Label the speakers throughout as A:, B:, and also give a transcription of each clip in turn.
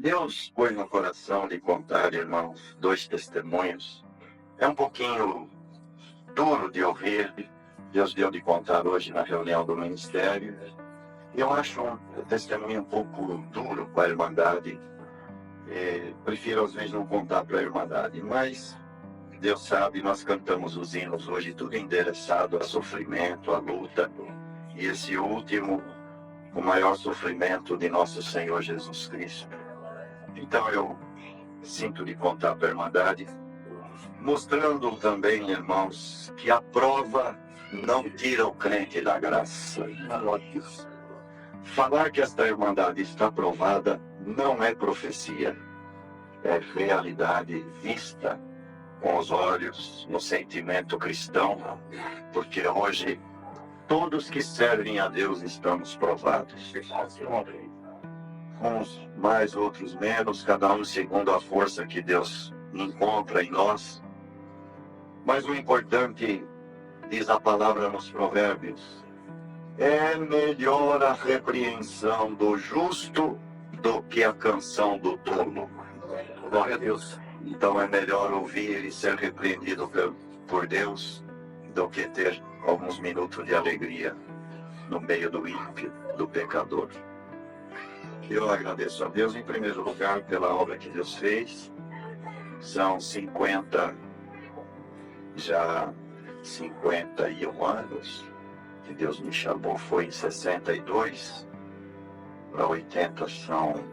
A: Deus pôs no coração de contar, irmãos, dois testemunhos. É um pouquinho duro de ouvir. Deus deu de contar hoje na reunião do ministério. Eu acho um testemunho um pouco duro para a Irmandade. Prefiro às vezes não contar para a Irmandade, mas Deus sabe, nós cantamos os hinos hoje, tudo endereçado a sofrimento, a luta. E esse último, o maior sofrimento de nosso Senhor Jesus Cristo. Então eu sinto de contar para a Irmandade, mostrando também, irmãos, que a prova não tira o crente da graça. Falar que esta Irmandade está provada não é profecia, é realidade vista com os olhos, no sentimento cristão, porque hoje todos que servem a Deus estamos provados. Uns mais, outros menos, cada um segundo a força que Deus encontra em nós. Mas o importante, diz a palavra nos Provérbios, é melhor a repreensão do justo do que a canção do tolo. Glória a Deus. Então é melhor ouvir e ser repreendido por Deus do que ter alguns minutos de alegria no meio do ímpio, do pecador. Eu agradeço a Deus em primeiro lugar pela obra que Deus fez. São 51 anos que Deus me chamou. Foi em 62, para 80 são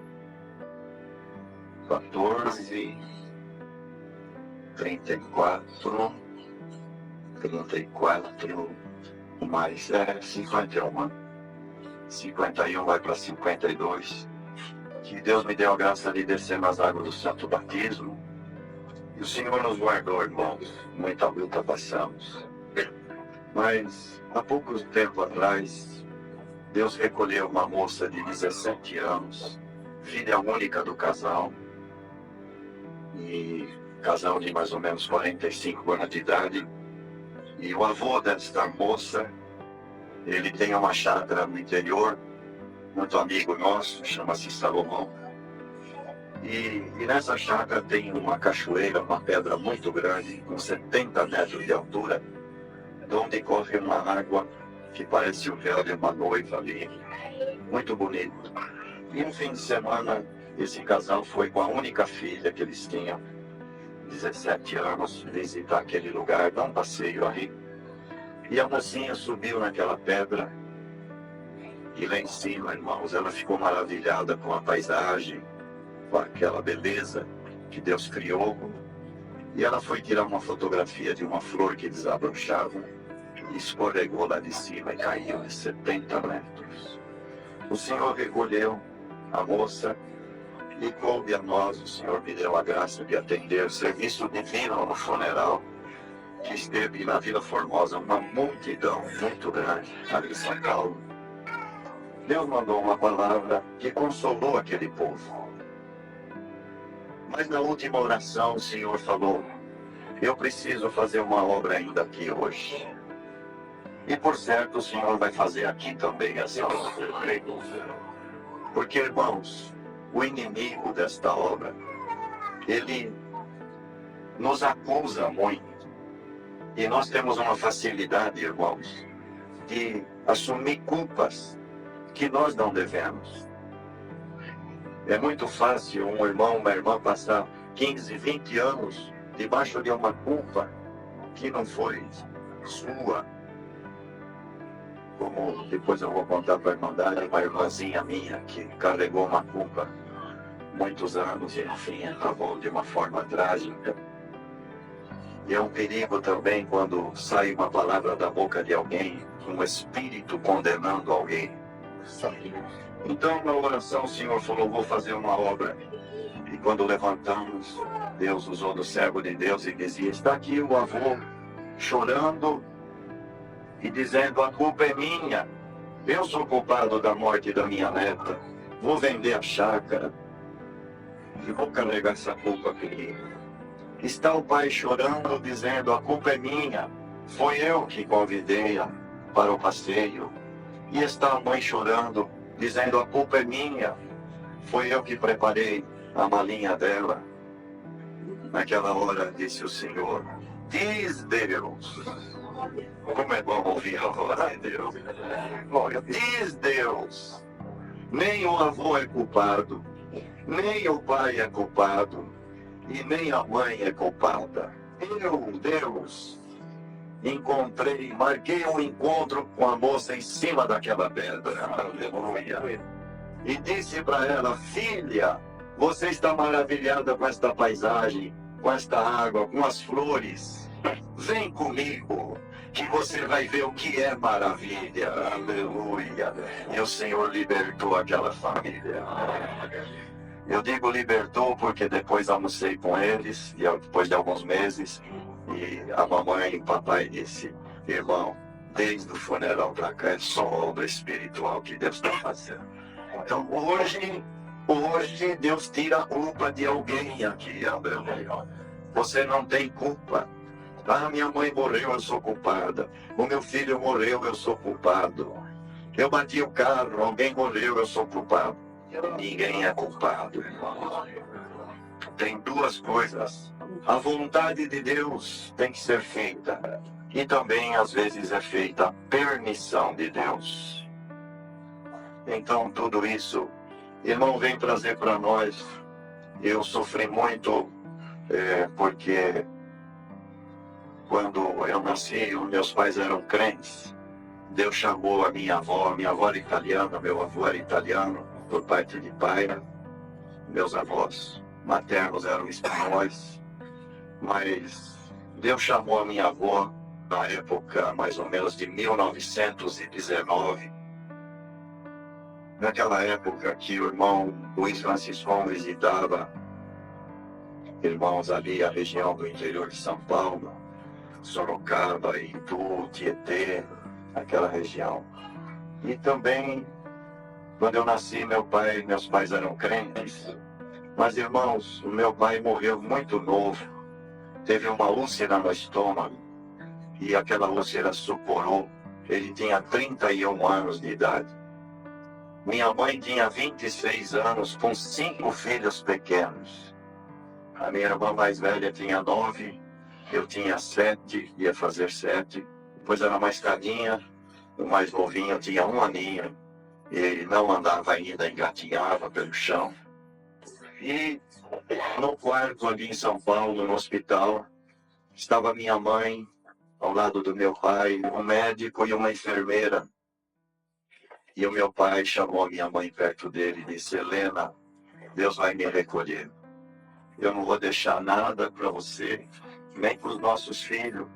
A: 14, 34, mais 51. 51 vai para 52. Que Deus me deu a graça de descer nas águas do Santo Batismo. E o Senhor nos guardou, irmãos. Muita luta passamos. Mas há pouco tempo atrás, Deus recolheu uma moça de 17 anos, filha única do casal. E casal de mais ou menos 45 anos de idade. E o avô desta moça, ele tem uma chácara no interior, muito amigo nosso, chama-se Salomão. E nessa chácara tem uma cachoeira, uma pedra muito grande, com 70 metros de altura, de onde corre uma água que parece o véu de uma noiva ali, muito bonito. E um fim de semana, esse casal foi com a única filha que eles tinham, 17 anos, visitar aquele lugar, dar um passeio ali. E a mocinha subiu naquela pedra, e lá em cima, irmãos, ela ficou maravilhada com a paisagem, com aquela beleza que Deus criou. E ela foi tirar uma fotografia de uma flor que desabrochava, e escorregou lá de cima e caiu de 70 metros. O Senhor recolheu a moça, e coube a nós, o Senhor me deu a graça de atender o serviço divino no funeral, que esteve na Vila Formosa, uma multidão muito grande, ali em São Paulo. Deus mandou uma palavra que consolou aquele povo. Mas na última oração o Senhor falou, eu preciso fazer uma obra ainda aqui hoje. E por certo o Senhor vai fazer aqui também essa obra. Porque, irmãos, o inimigo desta obra, ele nos acusa muito. E nós temos uma facilidade, irmãos, de assumir culpas que nós não devemos. É muito fácil um irmão, uma irmã passar 15, 20 anos debaixo de uma culpa que não foi sua. Como depois eu vou contar para a Irmandade, uma irmãzinha minha que carregou uma culpa muitos anos e enfim acabou de uma forma trágica. E é um perigo também quando sai uma palavra da boca de alguém, um espírito condenando alguém. Então, na oração, o Senhor falou, vou fazer uma obra. E quando levantamos, Deus usou do servo de Deus e dizia, está aqui o avô chorando e dizendo, a culpa é minha. Eu sou culpado da morte da minha neta. Vou vender a chácara e vou carregar essa culpa aqui. Está o pai chorando, dizendo, a culpa é minha, foi eu que convidei-a para o passeio. E está a mãe chorando, dizendo, a culpa é minha, foi eu que preparei a malinha dela. Naquela hora disse o Senhor, diz Deus, como é bom ouvir a voz de Deus. Diz Deus, nem o avô é culpado, nem o pai é culpado, e nem a mãe é culpada. Eu, Deus, marquei um encontro com a moça em cima daquela pedra. Aleluia. E disse para ela, filha, você está maravilhada com esta paisagem, com esta água, com as flores. Vem comigo, que você vai ver o que é maravilha. Aleluia. E o Senhor libertou aquela família. Eu digo libertou porque depois almocei com eles, e depois de alguns meses, e a mamãe e o papai disse, irmão, desde o funeral para cá é só obra espiritual que Deus está fazendo. Então hoje Deus tira a culpa de alguém aqui, aleluia. Você não tem culpa. Ah, minha mãe morreu, eu sou culpada. O meu filho morreu, eu sou culpado. Eu bati o carro, alguém morreu, eu sou culpado. Ninguém é culpado, irmão. Tem duas coisas. A vontade de Deus tem que ser feita. E também, às vezes, é feita a permissão de Deus. Então, tudo isso, irmão, vem trazer para nós. Eu sofri muito, porque quando eu nasci, os meus pais eram crentes. Deus chamou a minha avó era italiana, meu avô era italiano, por parte de pai. Meus avós maternos eram espanhóis. Mas Deus chamou a minha avó na época, mais ou menos, de 1919. Naquela época que o irmão Luiz Francisco visitava irmãos ali, a região do interior de São Paulo, Sorocaba, Itu, Tietê, aquela região. E também, quando eu nasci, meus pais eram crentes. Mas, irmãos, o meu pai morreu muito novo. Teve uma úlcera no estômago. E aquela úlcera suporou. Ele tinha 31 anos de idade. Minha mãe tinha 26 anos, com 5 filhos pequenos. A minha irmã mais velha tinha 9, eu tinha 7, ia fazer 7. Depois era uma escadinha, o mais novinho tinha 1 aninho. Ele não andava ainda, engatinhava pelo chão. E no quarto ali em São Paulo, no hospital, estava minha mãe, ao lado do meu pai, um médico e uma enfermeira. E o meu pai chamou a minha mãe perto dele e disse, Helena, Deus vai me recolher. Eu não vou deixar nada para você, nem para os nossos filhos.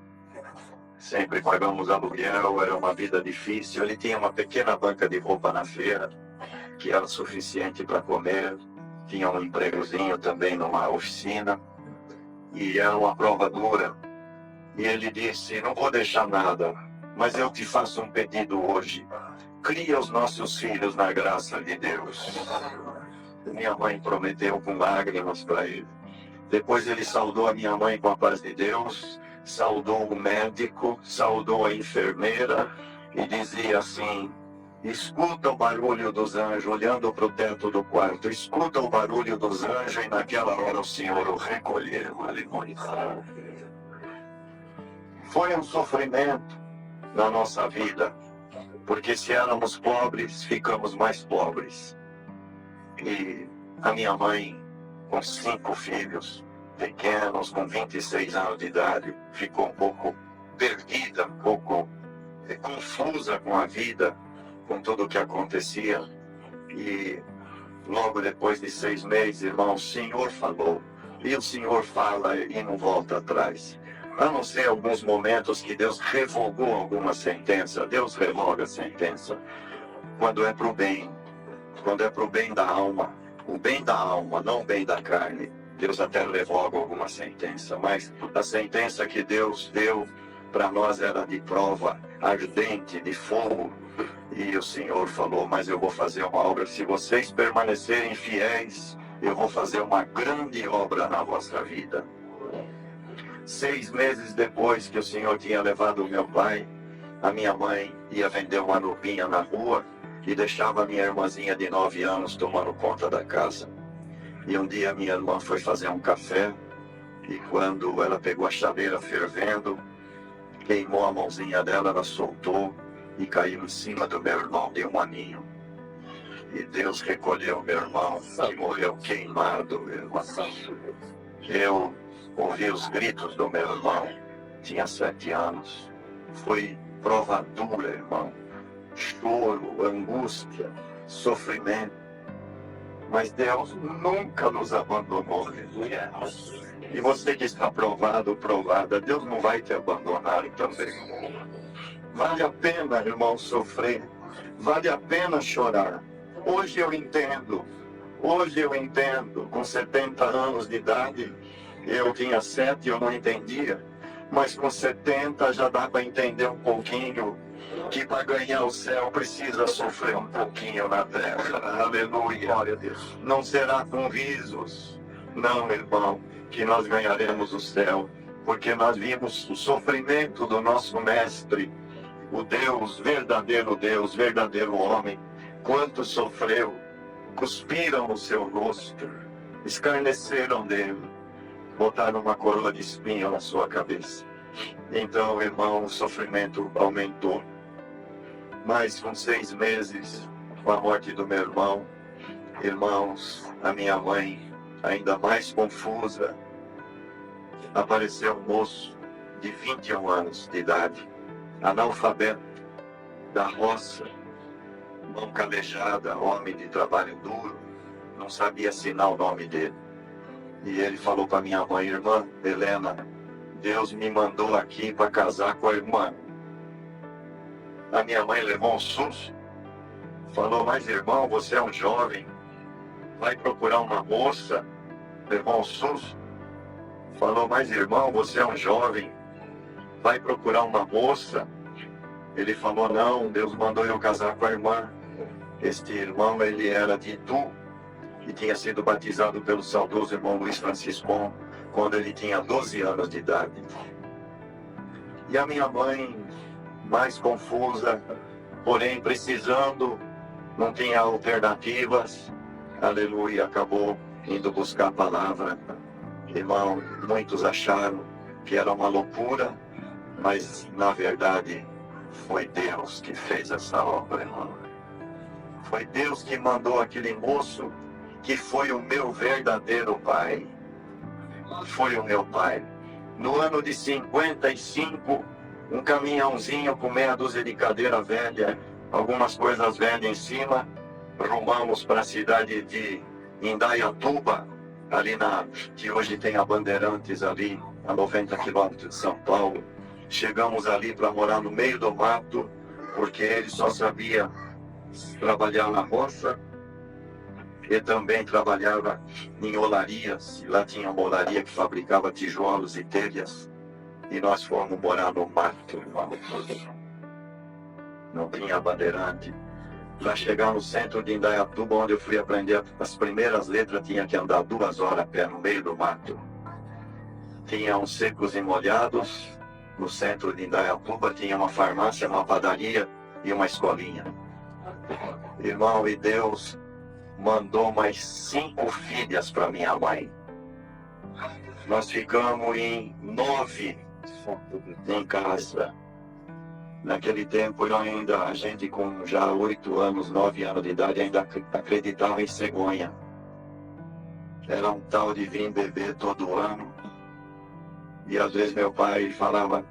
A: Sempre pagamos aluguel, era uma vida difícil. Ele tinha uma pequena banca de roupa na feira, que era suficiente para comer. Tinha um empregozinho também numa oficina. E era uma prova dura. E ele disse, não vou deixar nada, mas eu te faço um pedido hoje. Cria os nossos filhos na graça de Deus. Minha mãe prometeu com lágrimas para ele. Depois ele saudou a minha mãe com a paz de Deus, saudou o médico, saudou a enfermeira e dizia assim, escuta o barulho dos anjos, olhando para o teto do quarto, escuta o barulho dos anjos e naquela hora o Senhor o recolheu. Aleluia. Foi um sofrimento na nossa vida, porque se éramos pobres, ficamos mais pobres. E a minha mãe, com 5 filhos pequenos, com 26 anos de idade, ficou um pouco perdida, um pouco confusa com a vida, com tudo o que acontecia. E logo depois de 6 meses, irmão, o Senhor falou. E o Senhor fala e não volta atrás. A não ser alguns momentos que Deus revogou alguma sentença. Deus revoga a sentença quando é para o bem. Quando é para o bem da alma. O bem da alma, não o bem da carne. Deus até revoga alguma sentença. Mas a sentença que Deus deu para nós era de prova ardente, de fogo. E o Senhor falou, mas eu vou fazer uma obra. Se vocês permanecerem fiéis, eu vou fazer uma grande obra na vossa vida. 6 meses depois que o Senhor tinha levado o meu pai, a minha mãe ia vender uma roupinha na rua e deixava a minha irmãzinha de 9 anos tomando conta da casa. E um dia minha irmã foi fazer um café, e quando ela pegou a chaveira fervendo, queimou a mãozinha dela, ela soltou e caiu em cima do meu irmão de um aninho. E Deus recolheu meu irmão, que morreu queimado, irmão. Eu ouvi os gritos do meu irmão, tinha 7 anos. Foi prova dura, irmão. Choro, angústia, sofrimento. Mas Deus nunca nos abandonou, aleluia. E você que está provado, provada, Deus não vai te abandonar também. Vale a pena, irmão, sofrer. Vale a pena chorar. Hoje eu entendo, com 70 anos de idade, eu tinha 7 e eu não entendia, mas com 70 já dá para entender um pouquinho que para ganhar o céu precisa sofrer um pouquinho na terra. Aleluia. Glória a Deus. Não será com risos, não, irmão, que nós ganharemos o céu, porque nós vimos o sofrimento do nosso mestre, o Deus, verdadeiro homem. Quanto sofreu, cuspiram o seu rosto, escarneceram dele, botaram uma coroa de espinho na sua cabeça. Então, irmão, o sofrimento aumentou. Mas com 6 meses, com a morte do meu irmão, irmãos, a minha mãe, ainda mais confusa, apareceu um moço de 21 anos de idade, analfabeto, da roça, mão calejada, homem de trabalho duro, não sabia assinar o nome dele. E ele falou para minha mãe: irmã Helena, Deus me mandou aqui para casar com a irmã. A minha mãe levou um susto, falou: mas irmão, você é um jovem, vai procurar uma moça. Levou um susto, falou: mas irmão, você é um jovem, vai procurar uma moça. Ele falou: não, Deus mandou eu casar com a irmã. Este irmão, ele era de Itu, e tinha sido batizado pelo saudoso irmão Luiz Francisco quando ele tinha 12 anos de idade. E a minha mãe, mais confusa, porém precisando, não tinha alternativas, aleluia, acabou indo buscar a palavra. Irmão, muitos acharam que era uma loucura, mas na verdade foi Deus que fez essa obra, irmão. Foi Deus que mandou aquele moço, que foi o meu verdadeiro pai. Foi o meu pai. No ano de 55, um caminhãozinho com meia dúzia de cadeira velha, algumas coisas velhas em cima, rumamos para a cidade de Indaiatuba, ali que hoje tem a Bandeirantes ali, a 90 quilômetros de São Paulo. Chegamos ali para morar no meio do mato, porque ele só sabia trabalhar na roça e também trabalhava em olarias. E lá tinha uma olaria que fabricava tijolos e telhas. E nós fomos morar no mato, irmão. Não tinha bandeirante. Para chegar no centro de Indaiatuba, onde eu fui aprender as primeiras letras, tinha que andar 2 horas a pé no meio do mato. Tinha uns secos e molhados. No centro de Indaiatuba tinha uma farmácia, uma padaria e uma escolinha. Irmão, e Deus mandou mais 5 filhas para minha mãe. Nós ficamos em 9 em casa. Naquele tempo a gente com já 8 anos, 9 anos de idade, ainda acreditava em cegonha. Era um tal de vir beber todo ano. E às vezes meu pai falava: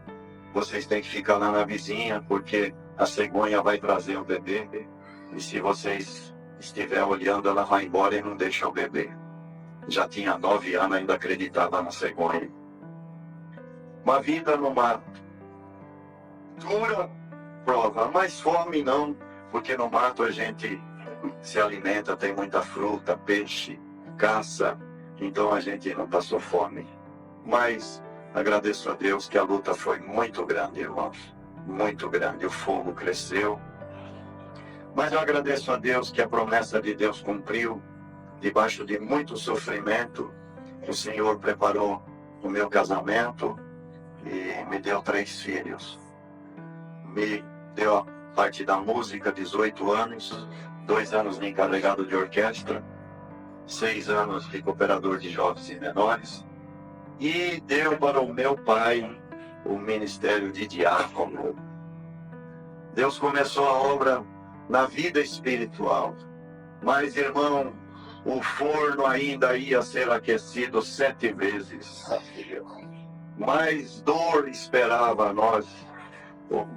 A: vocês têm que ficar lá na vizinha, porque a cegonha vai trazer o bebê. E se vocês estiver olhando, ela vai embora e não deixa o bebê. Já tinha 9 anos, ainda acreditava na cegonha. Uma vida no mato. Dura prova, mas fome não, porque no mato a gente se alimenta, tem muita fruta, peixe, caça, então a gente não passou fome. Mas agradeço a Deus que a luta foi muito grande, irmãos, muito grande, o fogo cresceu. Mas eu agradeço a Deus que a promessa de Deus cumpriu, debaixo de muito sofrimento. O Senhor preparou o meu casamento e me deu 3 filhos. Me deu a parte da música, 18 anos, 2 anos de encarregado de orquestra, 6 anos de cooperador de jovens e menores, e deu para o meu pai o ministério de diácono. Deus começou a obra na vida espiritual, mas, irmão, o forno ainda ia ser aquecido 7 vezes. Mais dor esperava a nós,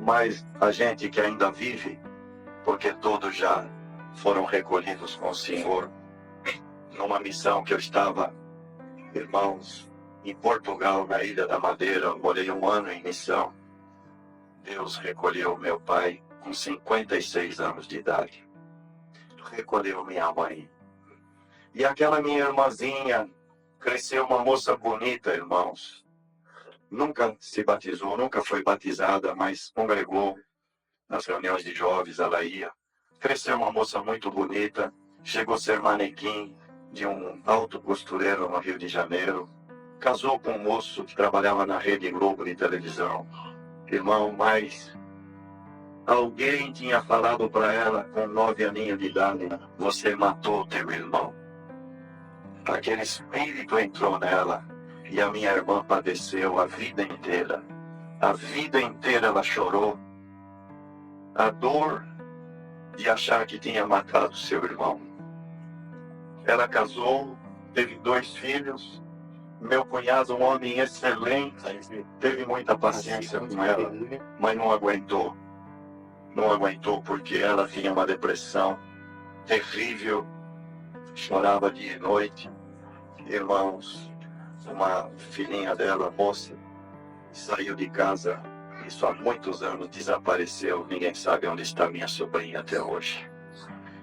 A: mais a gente que ainda vive, porque todos já foram recolhidos com o Senhor. Numa missão que eu estava, irmãos, em Portugal, na Ilha da Madeira, eu morei 1 ano em missão. Deus recolheu meu pai com 56 anos de idade. Recolheu minha mãe. E aquela minha irmãzinha cresceu uma moça bonita, irmãos. Nunca se batizou, nunca foi batizada, mas congregou nas reuniões de jovens, ela ia. Cresceu uma moça muito bonita, chegou a ser manequim de um alto costureiro no Rio de Janeiro. Casou com um moço que trabalhava na Rede Globo de televisão. Irmão, mas alguém tinha falado para ela com 9 aninhos de idade: você matou teu irmão. Aquele espírito entrou nela e a minha irmã padeceu a vida inteira. A vida inteira ela chorou. A dor de achar que tinha matado seu irmão. Ela casou, teve 2 filhos. Meu cunhado, um homem excelente, teve muita paciência com ela, mas não aguentou. Não aguentou porque ela tinha uma depressão terrível, chorava dia e noite. Irmãos, uma filhinha dela, moça, saiu de casa, isso há muitos anos, desapareceu, ninguém sabe onde está minha sobrinha até hoje.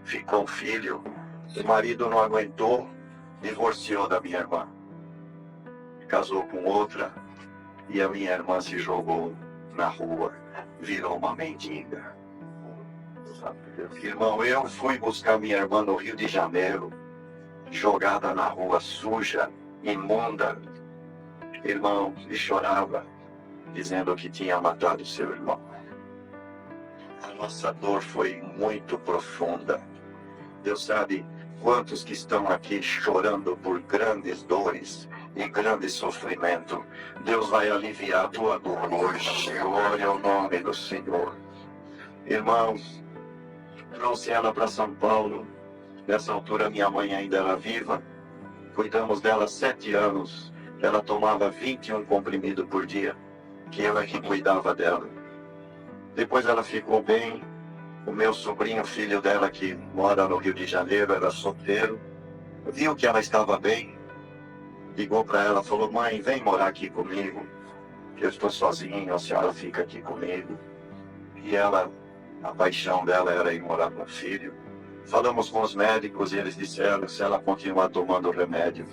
A: Ficou um filho, o marido não aguentou, divorciou da minha irmã. Casou com outra, e a minha irmã se jogou na rua, virou uma mendiga. Irmão, eu fui buscar minha irmã no Rio de Janeiro, jogada na rua, suja, imunda. Irmão, e chorava, dizendo que tinha matado seu irmão. A nossa dor foi muito profunda. Deus sabe quantos que estão aqui chorando por grandes dores e grande sofrimento. Deus vai aliviar a tua dor hoje. Glória ao nome do Senhor. Irmãos, trouxe ela para São Paulo. Nessa altura minha mãe ainda era viva. Cuidamos dela 7 anos. Ela tomava 21 comprimidos por dia, que eu é que cuidava dela. Depois ela ficou bem. O meu sobrinho, filho dela, que mora no Rio de Janeiro, era solteiro, viu que ela estava bem, ligou para ela, falou: mãe, vem morar aqui comigo, eu estou sozinho, a senhora fica aqui comigo. E ela, a paixão dela era ir morar com o filho. Falamos com os médicos e eles disseram: se ela continuar tomando o remédio,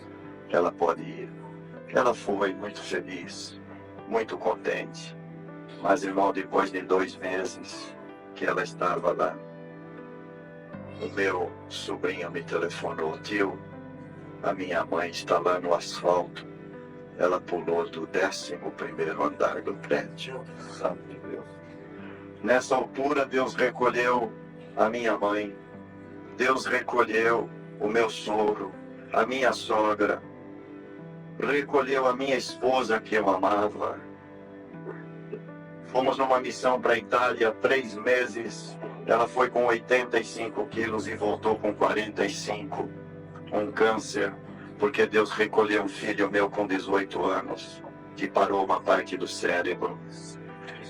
A: ela pode ir. Ela foi muito feliz, muito contente. Mas, irmão, depois de 2 meses que ela estava lá, o meu sobrinho me telefonou: tio, a minha mãe está lá no asfalto. Ela pulou do 11º andar do prédio. Santo Deus. Nessa altura, Deus recolheu a minha mãe. Deus recolheu o meu sogro, a minha sogra. Recolheu a minha esposa que eu amava. Fomos numa missão para a Itália, 3 meses. Ela foi com 85 quilos e voltou com 45. Um câncer, porque Deus recolheu um filho meu com 18 anos, que parou uma parte do cérebro.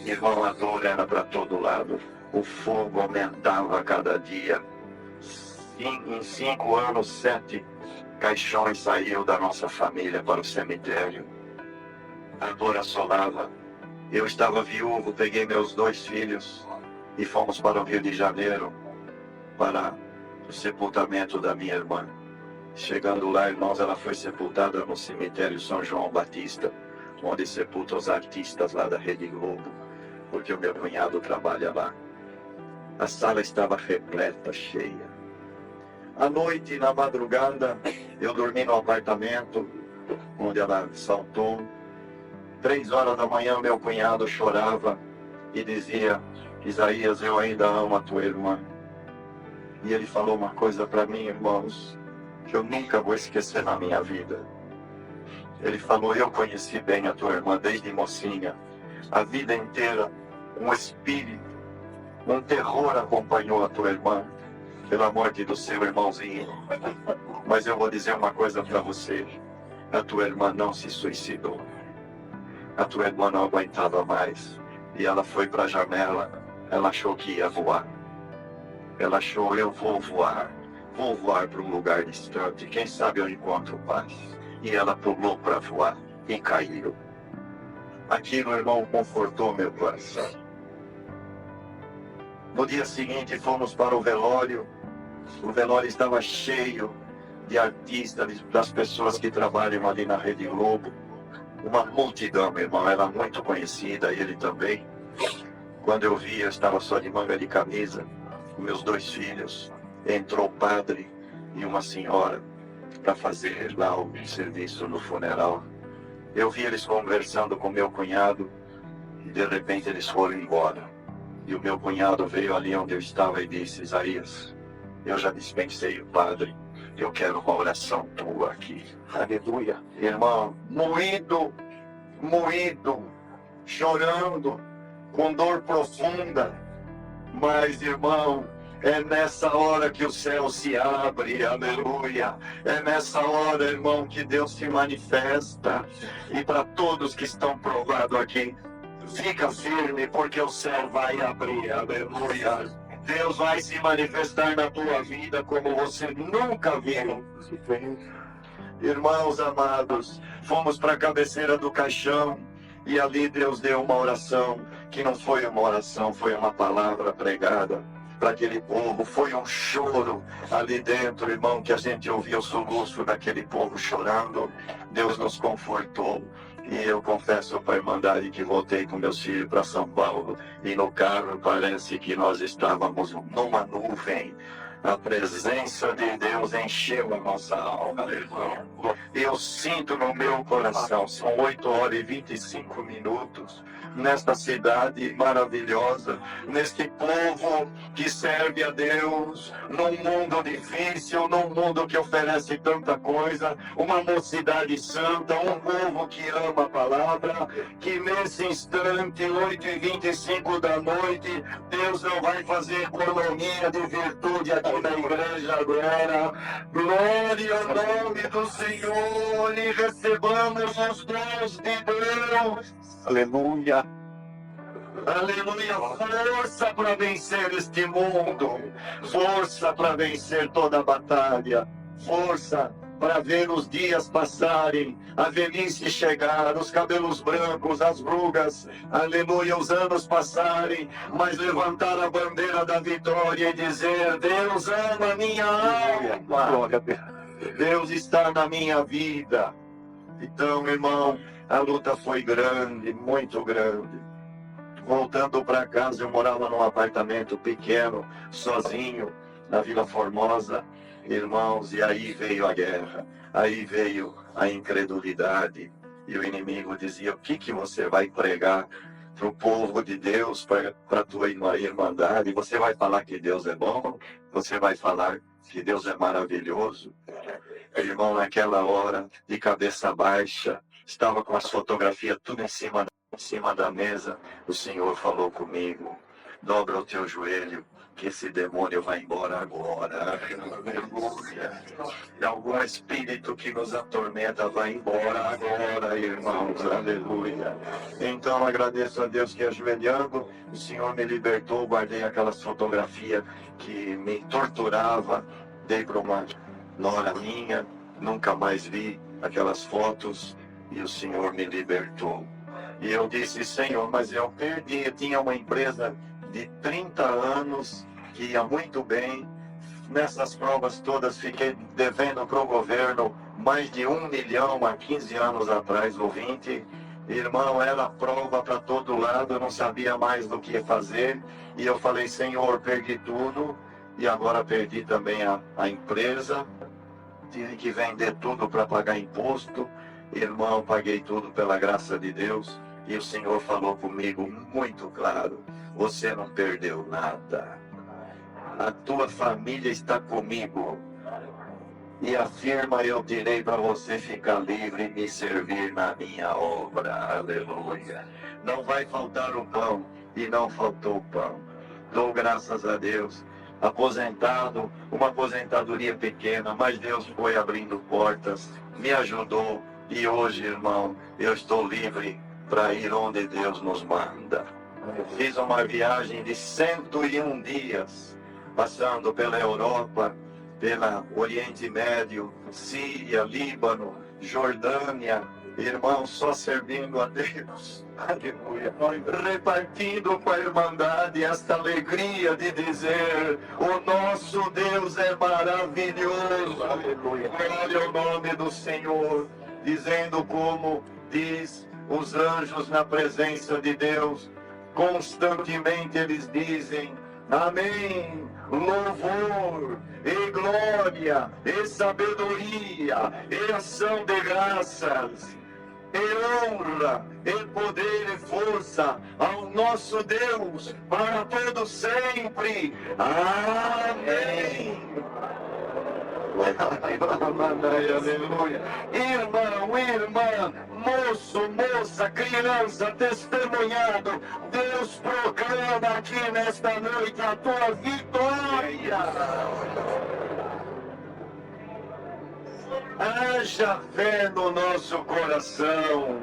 A: Irmão, a dor era para todo lado. O fogo aumentava a cada dia. Em 5 anos, 7 caixões saíram da nossa família para o cemitério. A dor assolava. Eu estava viúvo, peguei meus 2 filhos e fomos para o Rio de Janeiro para o sepultamento da minha irmã. Chegando lá, irmãos, ela foi sepultada no cemitério São João Batista, onde sepulta os artistas lá da Rede Globo, porque o meu cunhado trabalha lá. A sala estava repleta, cheia. À noite, na madrugada, eu dormi no apartamento onde ela saltou. 3 horas da manhã, meu cunhado chorava e dizia: Isaías, eu ainda amo a tua irmã. E ele falou uma coisa para mim, irmãos: que eu nunca vou esquecer na minha vida. Ele falou: eu conheci bem a tua irmã desde mocinha. A vida inteira, um espírito, um terror acompanhou a tua irmã pela morte do seu irmãozinho. Mas eu vou dizer uma coisa para você: a tua irmã não se suicidou. A tua irmã não aguentava mais e ela foi para a janela. Ela achou que ia voar. Ela achou: eu vou voar para um lugar distante, quem sabe eu encontro paz. E ela pulou para voar e caiu. Aquilo, irmão, confortou meu coração. No dia seguinte fomos para o velório. O velório estava cheio de artistas, das pessoas que trabalham ali na Rede Globo. Uma multidão, meu irmão, era muito conhecida, ele também. Quando eu vi, eu estava só de manga de camisa, com meus 2 filhos. Entrou o padre e uma senhora para fazer lá o serviço no funeral. Eu vi eles conversando com meu cunhado e de repente eles foram embora. E o meu cunhado veio ali onde eu estava e disse: Isaías, eu já dispensei o padre, eu quero uma oração tua aqui. Aleluia. Irmão, moído, chorando, com dor profunda. Mas, irmão, é nessa hora que o céu se abre, aleluia. É nessa hora, irmão, que Deus se manifesta. E para todos que estão provados aqui, fica firme, porque o céu vai abrir, aleluia. Deus vai se manifestar na tua vida como você nunca viu. Irmãos amados, fomos para a cabeceira do caixão e ali Deus deu uma oração, que não foi uma oração, foi uma palavra pregada para aquele povo. Foi um choro ali dentro, irmão, que a gente ouviu o soluço daquele povo chorando. Deus nos confortou. E eu confesso para a Irmandade que voltei com meus filhos para São Paulo e no carro parece que nós estávamos numa nuvem. A presença de Deus encheu a nossa alma, irmão. Eu sinto no meu coração, são 8h25, nesta cidade maravilhosa, neste povo que serve a Deus, num mundo difícil, num mundo que oferece tanta coisa, uma mocidade santa, um povo que ama a palavra, que nesse instante, 8h25 da noite, Deus não vai fazer economia de virtude aqui na igreja agora. Glória ao nome do Senhor e recebamos os dons de Deus. Aleluia. Aleluia, força para vencer este mundo, força para vencer toda a batalha, força para ver os dias passarem, a velhice chegar, os cabelos brancos, as rugas, aleluia, os anos passarem, mas levantar a bandeira da vitória e dizer: Deus ama a minha alma, Deus está na minha vida. Então, irmão, a luta foi grande, muito grande. Voltando para casa, eu morava num apartamento pequeno, sozinho, na Vila Formosa, irmãos, e aí veio a guerra, aí veio a incredulidade, e o inimigo dizia: o que você vai pregar para o povo de Deus, para a tua irmandade? Você vai falar que Deus é bom? Você vai falar que Deus é maravilhoso? Irmão, naquela hora, de cabeça baixa, estava com as fotografias tudo em cima da mesa, o Senhor falou comigo: dobra o teu joelho, que esse demônio vai embora agora. Aleluia. E algum espírito que nos atormenta vai embora agora, irmãos. Aleluia. Então agradeço a Deus que, ajoelhando, o Senhor me libertou. Guardei aquelas fotografias que me torturava, dei para uma nora minha, nunca mais vi aquelas fotos, e o Senhor me libertou. E eu disse: Senhor, mas eu perdi. Eu tinha uma empresa de 30 anos, que ia muito bem. Nessas provas todas, fiquei devendo para o governo mais de 1 milhão há 15 anos atrás, ou 20. Irmão, era prova para todo lado, eu não sabia mais do que fazer. E eu falei: Senhor, perdi tudo. E agora perdi também a empresa. Tive que vender tudo para pagar imposto. Irmão, paguei tudo pela graça de Deus. E o Senhor falou comigo muito claro: você não perdeu nada. A tua família está comigo. e afirma: eu direi para você ficar livre e me servir na minha obra. Aleluia. Não vai faltar o pão, e não faltou o pão. Dou graças a Deus. Aposentado, uma aposentadoria pequena, mas Deus foi abrindo portas, me ajudou, e hoje, irmão, eu estou livre para ir onde Deus nos manda. Fiz uma viagem de 101 dias, passando pela Europa, pelo Oriente Médio, Síria, Líbano, Jordânia, irmão, só servindo a Deus, aleluia, repartindo com a irmandade esta alegria de dizer: o nosso Deus é maravilhoso, aleluia, glória ao nome do Senhor, dizendo como diz os anjos na presença de Deus, constantemente eles dizem: amém, louvor, e glória, e sabedoria, e ação de graças, e honra, e poder e força ao nosso Deus, para todo sempre. Amém. Aleluia. Irmão, irmã, moço, moça, criança, testemunhado, Deus proclama aqui nesta noite a tua vitória. Haja fé no nosso coração.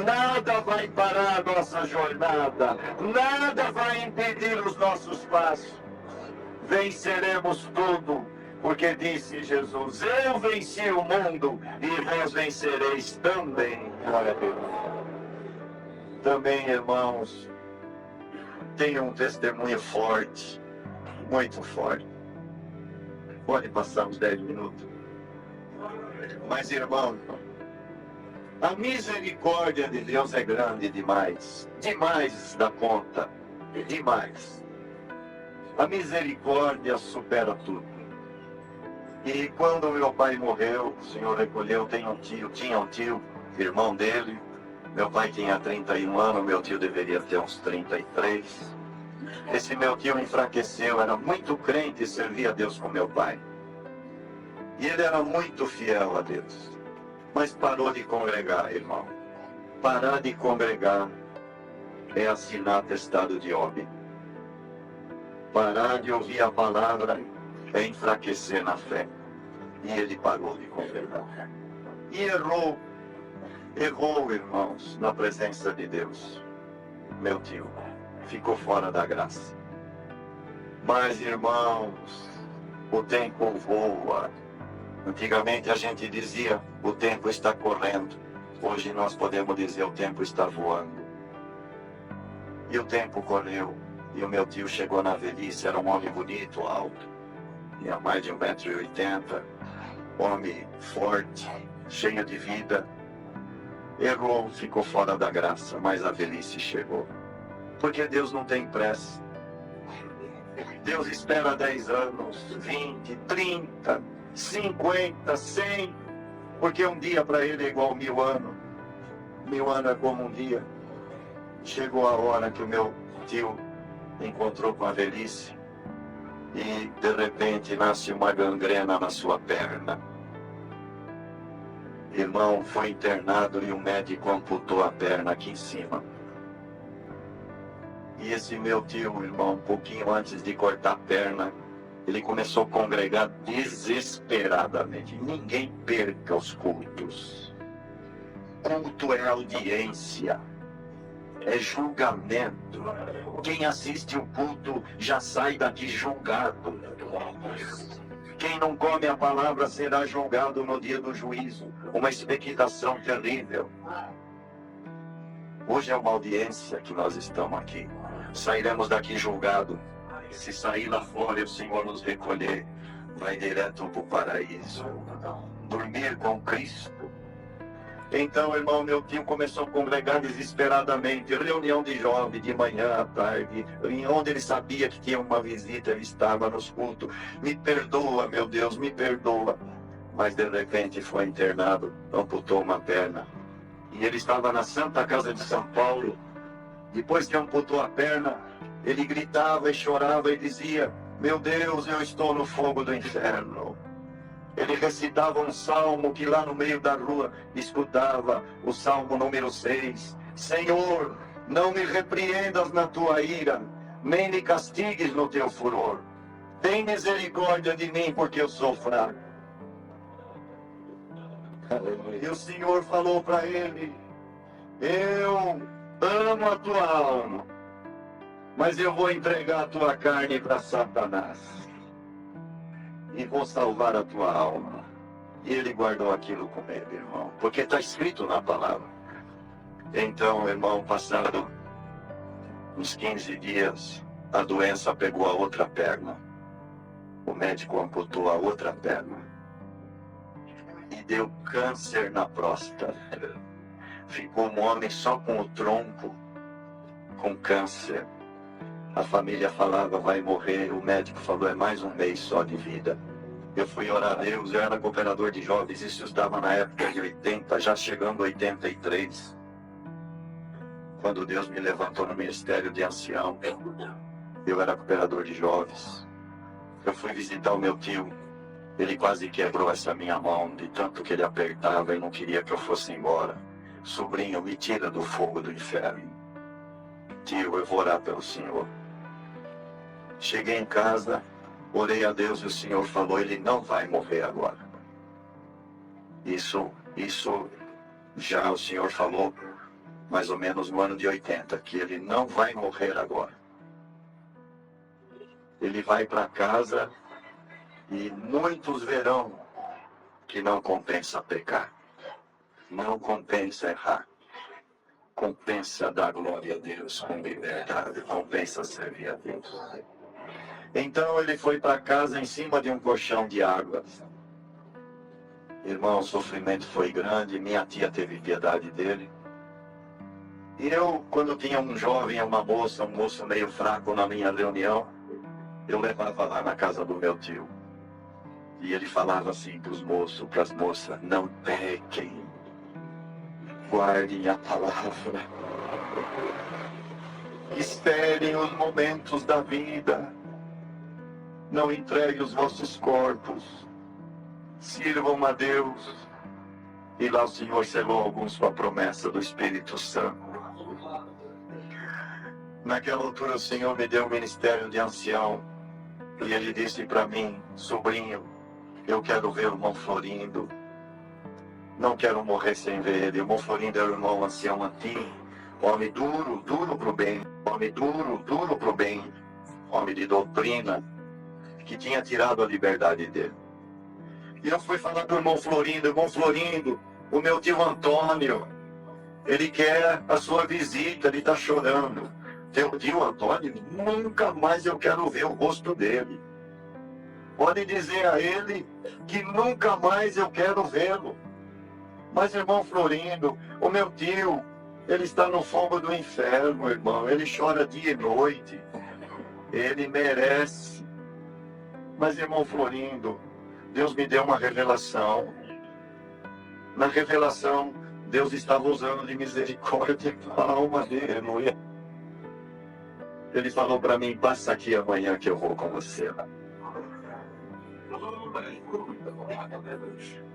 A: Nada vai parar a nossa jornada, nada vai impedir os nossos passos. Venceremos tudo, porque disse Jesus: eu venci o mundo e vós vencereis também. Glória a Deus. Também, irmãos, tenho um testemunho forte, muito forte. Pode passar uns 10 minutos. Mas, irmão, a misericórdia de Deus é grande demais. Demais da conta. Demais. A misericórdia supera tudo. E quando meu pai morreu, o Senhor recolheu, tinha um tio, irmão dele. Meu pai tinha 31 anos, meu tio deveria ter uns 33. Esse meu tio enfraqueceu, era muito crente e servia a Deus com meu pai. E ele era muito fiel a Deus. Mas parou de congregar, irmão. Parar de congregar é assinar atestado de óbito. Parar de ouvir a palavra é enfraquecer na fé. E ele parou de congregar. E errou, irmãos, na presença de Deus. Meu tio ficou fora da graça. Mas, irmãos, o tempo voa. Antigamente a gente dizia: o tempo está correndo. Hoje nós podemos dizer: o tempo está voando. E o tempo correu. E o meu tio chegou na velhice, era um homem bonito, alto. Tinha mais de 1,80 m. Homem forte, cheio de vida. Errou, ficou fora da graça, mas a velhice chegou. Porque Deus não tem pressa. Deus espera 10 anos, 20, 30, 50, 100. Porque um dia para ele é igual 1000 anos. 1000 anos é como um dia. Chegou a hora que o meu tio encontrou com a velhice. E de repente nasce uma gangrena na sua perna. Irmão, foi internado e o médico amputou a perna aqui em cima. E esse meu tio, irmão, um pouquinho antes de cortar a perna, ele começou a congregar desesperadamente. Ninguém perca os cultos. Culto é audiência, é julgamento. Quem assiste o culto já sai daqui julgado. Quem não come a palavra será julgado no dia do juízo. Uma expectação terrível. Hoje é uma audiência que nós estamos aqui. Sairemos daqui julgado. Se sair lá fora e o Senhor nos recolher, vai direto para o paraíso. Dormir com Cristo. Então, irmão, meu tio começou a congregar desesperadamente. Reunião de jovens, de manhã à tarde. Em onde ele sabia que tinha uma visita, ele estava nos cultos. Me perdoa, meu Deus, me perdoa. Mas de repente foi internado, amputou uma perna. E ele estava na Santa Casa de São Paulo. Depois que amputou a perna, ele gritava e chorava e dizia: meu Deus, eu estou no fogo do inferno. Ele recitava um salmo que lá no meio da rua escutava o salmo número 6. Senhor, não me repreendas na tua ira, nem me castigues no teu furor. Tem misericórdia de mim, porque eu sou fraco. E o Senhor falou para ele: eu amo a tua alma, mas eu vou entregar a tua carne para Satanás e vou salvar a tua alma. E ele guardou aquilo com ele, irmão, porque está escrito na palavra. Então, irmão, passado uns 15 dias, a doença pegou a outra perna. O médico amputou a outra perna e deu câncer na próstata. Ficou um homem só com o tronco, com câncer. A família falava, vai morrer. O médico falou, é mais um mês só de vida. Eu fui orar a Deus, eu era cooperador de jovens, isso estava na época de 80, já chegando a 83. Quando Deus me levantou no ministério de ancião, eu era cooperador de jovens. Eu fui visitar o meu tio, ele quase quebrou essa minha mão, de tanto que ele apertava e não queria que eu fosse embora. Sobrinho, me tira do fogo do inferno. Tio, eu vou orar pelo Senhor. Cheguei em casa, orei a Deus e o Senhor falou, ele não vai morrer agora. Isso já o Senhor falou, mais ou menos no ano de 80, que ele não vai morrer agora. Ele vai para casa e muitos verão que não compensa pecar, não compensa errar, compensa dar glória a Deus com liberdade, compensa servir a Deus. Então ele foi para casa em cima de um colchão de águas. Irmão, o sofrimento foi grande, minha tia teve piedade dele. E eu, quando tinha um jovem, uma moça, um moço meio fraco na minha reunião, eu levava lá na casa do meu tio. E ele falava assim para os moços, para as moças, não pequem, guardem a palavra, esperem os momentos da vida, não entreguem os vossos corpos, sirvam a Deus. E lá o Senhor selou alguns com a promessa do Espírito Santo. Naquela altura o Senhor me deu um ministério de ancião. E ele disse para mim, sobrinho, eu quero ver o irmão Florindo. Não quero morrer sem ver ele. O irmão Florindo era o irmão ancião antigo. Homem duro, duro pro bem. Homem duro, duro pro bem. Homem de doutrina, que tinha tirado a liberdade dele. E eu fui falar pro irmão Florindo, o meu tio Antônio, ele quer a sua visita, ele está chorando. Teu tio Antônio, nunca mais eu quero ver o rosto dele. Pode dizer a ele que nunca mais eu quero vê-lo. Mas, irmão Florindo, o meu tio, ele está no fogo do inferno, irmão. Ele chora dia e noite. Ele merece. Mas, irmão Florindo, Deus me deu uma revelação. Na revelação, Deus estava usando de misericórdia a alma dele, aleluia. Ele falou para mim, passa aqui amanhã que eu vou com você.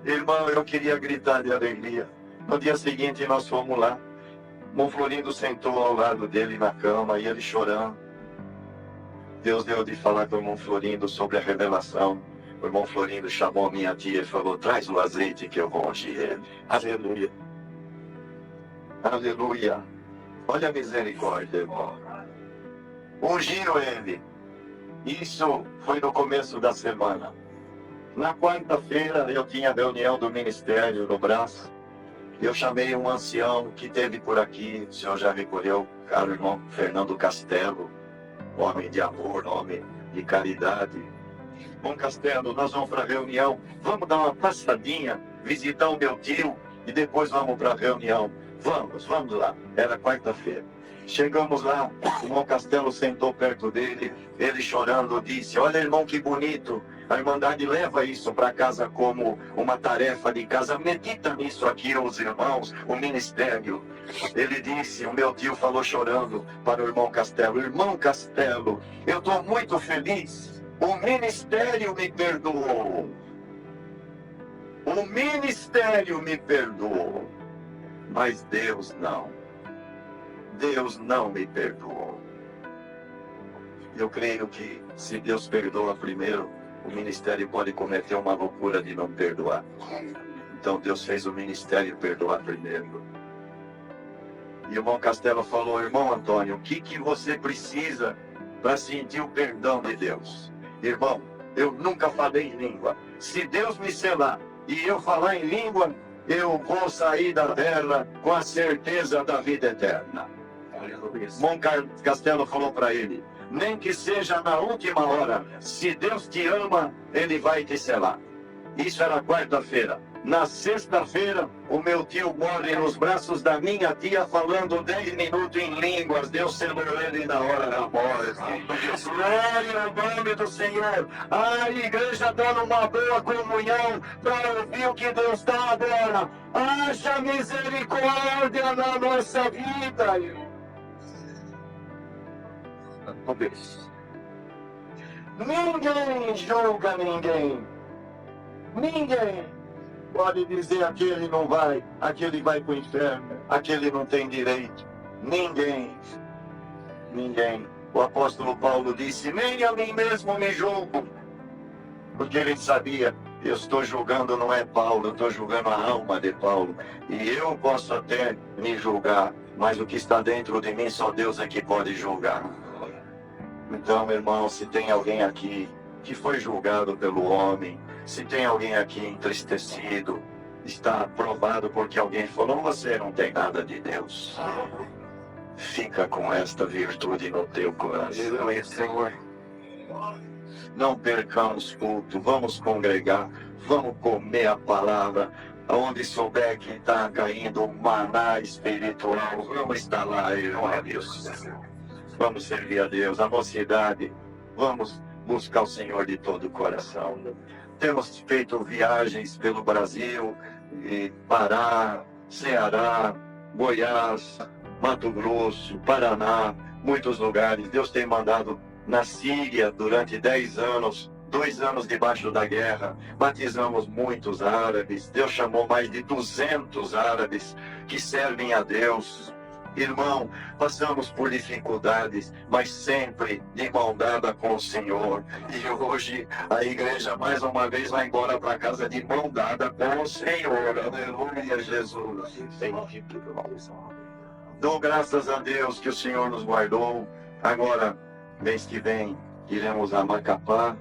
A: Irmão, eu queria gritar de alegria. No dia seguinte nós fomos lá. Irmão Florindo sentou ao lado dele na cama e ele chorando. Deus deu de falar com o irmão Florindo sobre a revelação. O irmão Florindo chamou a minha tia e falou, traz o azeite que eu vou ungir ele. Aleluia. Aleluia. Olha a misericórdia, irmão. Ungiram ele. Isso foi no começo da semana. Na quarta-feira eu tinha reunião do ministério no braço. Eu chamei um ancião que teve por aqui, o senhor já recolheu, caro irmão Fernando Castelo, homem de amor, homem de caridade. Bom Castelo, nós vamos para a reunião, vamos dar uma passadinha, visitar o meu tio e depois vamos para a reunião. Vamos lá. Era quarta-feira. Chegamos lá, o irmão Castelo sentou perto dele, ele chorando disse, olha irmão que bonito, a Irmandade leva isso para casa como uma tarefa de casa, medita nisso aqui os irmãos, o ministério. Ele disse, o meu tio falou chorando para o irmão Castelo, irmão Castelo, eu estou muito feliz, o ministério me perdoou. O ministério me perdoou, mas Deus não. Deus não me perdoou. Eu creio que se Deus perdoa primeiro, o ministério pode cometer uma loucura de não perdoar. Então Deus fez o ministério perdoar primeiro. E o irmão Castelo falou: irmão Antônio, o que você precisa para sentir o perdão de Deus? Irmão, eu nunca falei em língua. Se Deus me selar e eu falar em língua, eu vou sair da terra com a certeza da vida eterna. O irmão Castelo falou para ele: nem que seja na última hora, se Deus te ama, Ele vai te selar. Isso era quarta-feira. Na sexta-feira, o meu tio morre nos braços da minha tia, falando 10 minutos em línguas. Deus selou ele na hora da morte. Glória ao nome do Senhor. A igreja dando uma boa comunhão para ouvir o que Deus está agora. Haja misericórdia na nossa vida. Ninguém julga ninguém. Ninguém pode dizer aquele não vai, aquele vai para o inferno, aquele não tem direito. Ninguém. Ninguém. O apóstolo Paulo disse: nem a mim mesmo me julgo. Porque ele sabia: eu estou julgando não é Paulo, eu estou julgando a alma de Paulo. E eu posso até me julgar, mas o que está dentro de mim só Deus é que pode julgar. Então, irmão, se tem alguém aqui que foi julgado pelo homem, se tem alguém aqui entristecido, está provado porque alguém falou: você não tem nada de Deus. Fica com esta virtude no teu coração, Senhor. Não percamos culto, vamos congregar, vamos comer a palavra. Aonde souber que está caindo o maná espiritual, vamos estar lá, irmãos. Vamos servir a Deus. A mocidade, vamos buscar o Senhor de todo o coração. Temos feito viagens pelo Brasil, Pará, Ceará, Goiás, Mato Grosso, Paraná, muitos lugares. Deus tem mandado na Síria durante 10 anos, 2 anos debaixo da guerra. Batizamos muitos árabes. Deus chamou mais de 200 árabes que servem a Deus. Irmão, passamos por dificuldades, mas sempre de mão dada com o Senhor. E hoje a igreja mais uma vez vai embora para casa de mão dada com o Senhor. Aleluia, Jesus. Dou graças a Deus que o Senhor nos guardou. Agora, mês que vem, iremos a Macapá.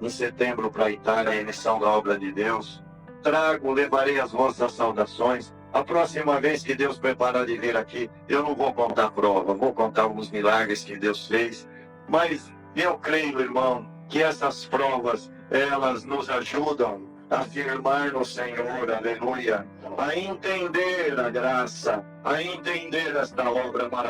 A: Em setembro para a Itália, a emissão da obra de Deus. Levarei as vossas saudações. A próxima vez que Deus preparar de vir aqui, eu não vou contar prova, vou contar alguns milagres que Deus fez. Mas eu creio, irmão, que essas provas, elas nos ajudam a firmar no Senhor, aleluia, a entender a graça, a entender esta obra maravilhosa.